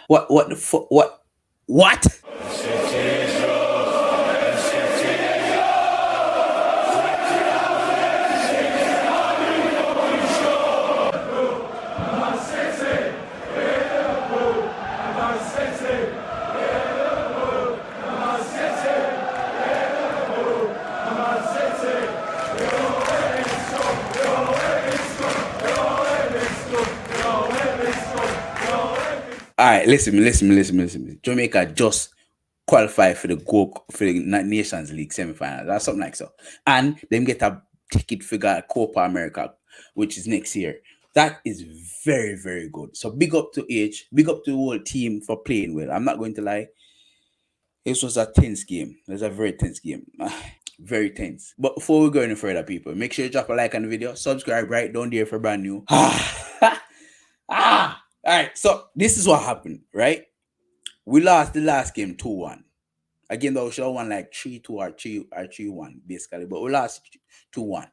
What the fuck? What? All right, listen. Jamaica just qualified for the Nations League semi-final. That's something like so, and them get a ticket for Copa America, which is next year. That is very, very good. So big up to H, big up to the whole team for playing well. I'm not going to lie. This was a tense game. It was a very tense game. Very tense. But before we go any further, people, make sure you drop a like on the video, subscribe right down there for brand new. All right. So this is what happened, right? We lost the last game 2-1. Again, though, we should have won like 3-2 or 3-1, basically. But we lost 2-1.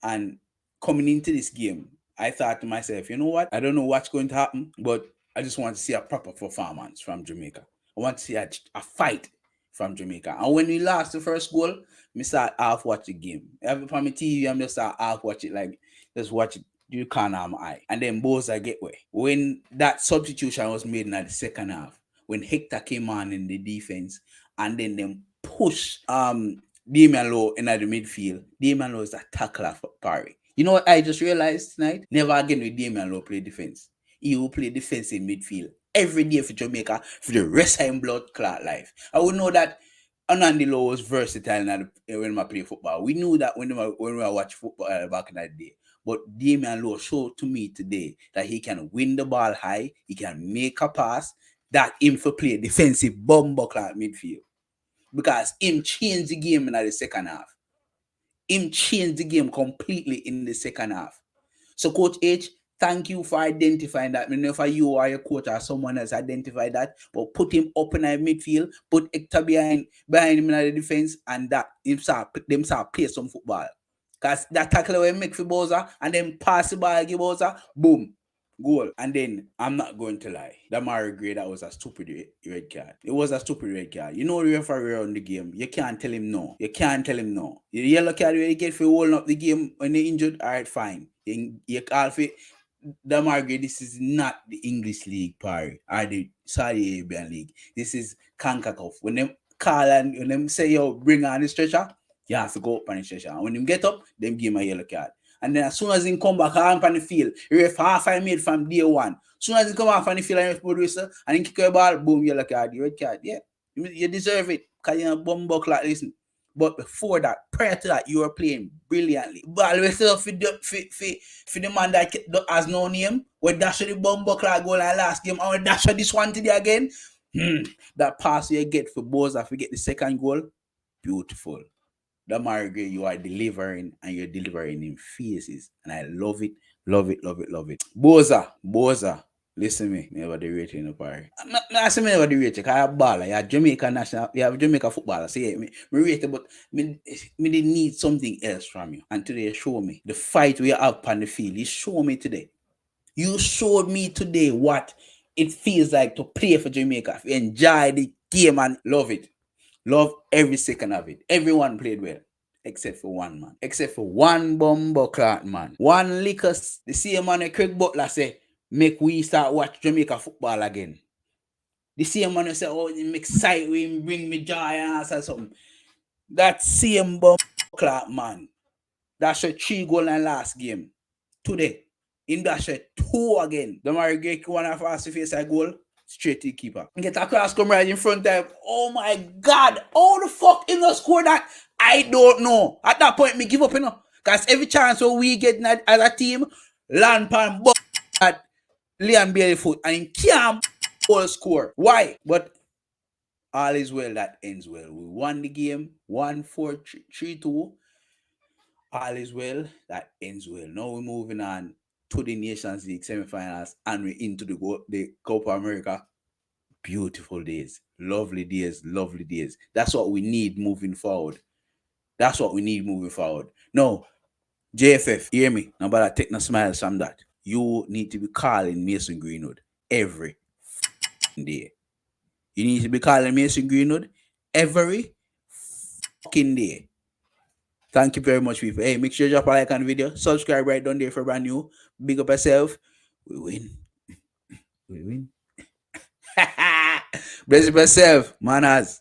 And coming into this game, I thought to myself, you know what? I don't know what's going to happen, but I just want to see a proper performance from Jamaica. I want to see a fight from Jamaica. And when we lost the first goal, I start half watch the game. Every time my TV, I'm just start half watch it, like just watch it. You can't have my eye. And then BOYZ get way. When that substitution was made in the second half, when Hector came on in the defense, and then them push Damian Lowe in the midfield. Damian Lowe is a tackler for Parry. You know what I just realized tonight? Never again will Damian Lowe play defense. He will play defense in midfield every day for Jamaica for the rest of his blood clot life. I would know that Anandi Lowe was versatile when I play football. We knew that when we watch football back in that day. But Damian Lowe showed to me today that he can win the ball high, he can make a pass, that him for play defensive bomber clot midfield. Because him changed the game in the second half. Him changed the game completely in the second half. So Coach H, thank you for identifying that. I mean, if you or your coach or someone else identified that, but put him up in the midfield, put Hector behind him in the defense, and that them start play some football. Because that tackle we make for BOYZ and then pass the ball, give BOYZ, boom, goal. And then I'm not going to lie, that REGGAE, that was a stupid red card. It was a stupid red card. You know the referee on the game. You can't tell him no. You can't tell him no. The yellow card where you get for holding up the game when they injured, all right, fine. You call for the REGGAE. This is not the English League party or the Saudi Arabian League. This is CONCACAF. When them call and when them say yo bring on the stretcher, you have to go up on the stretcher. And when them get up, them give him a yellow card. And then as soon as he come back on the field, ref half I made from day one. As soon as he come off on the field and producer and he kick your ball, boom, yellow card, red card. Yeah, you deserve it because you're a bum buck like listen. But before that, prior to that, you were playing brilliantly. But always for the man that has no name, we dash the bum buck like goal and last game, and we dash this one today again. That pass you get for BOYZ if we get the second goal, beautiful. The REGGAE you are delivering and you're delivering in phases. And I love it. BOYZ, listen to me, never the rate in the party. I say me never the rate, because I have baller, you have Jamaica national, you have Jamaica footballer. Say me rate it, but me they need something else from you. And today show me the fight we have on the field. You show me today. You showed me today what it feels like to play for Jamaica. Enjoy the game and love it. Love every second of it. Everyone played well. Except for one man. Except for one bumbo clot man. One lickers. The same man Craig Butler say, make we start watch Jamaica football again. The same man say, oh, him excite we bring me joy and something. That same bumbo clot man. That's a 3 goal in last game. Today. In that shot 2 again. The REGGAE one of us to face a goal. Straight to the keeper. And get a cross come right in front of him. Oh my God. How the fuck in the score that? I don't know. At that point, me give up, you know. Because every chance we get as a team, land pan at Leon Baileyfoot and he can't score. Why? But all is well that ends well. We won the game 1-4, 3-2. All is well that ends well. Now we're moving on to the Nations League semifinals and we're into the Copa America. Beautiful days, lovely days. That's what we need moving forward. Now, JFF, hear me? Nobody take no smiles from that. You need to be calling Mason Greenwood every day. You need to be calling Mason Greenwood every fucking day. Thank you very much, people. Hey, make sure you drop a like on the video. Subscribe right down there for brand new. Big up yourself. We win. We win. Bless yourself, Manaz.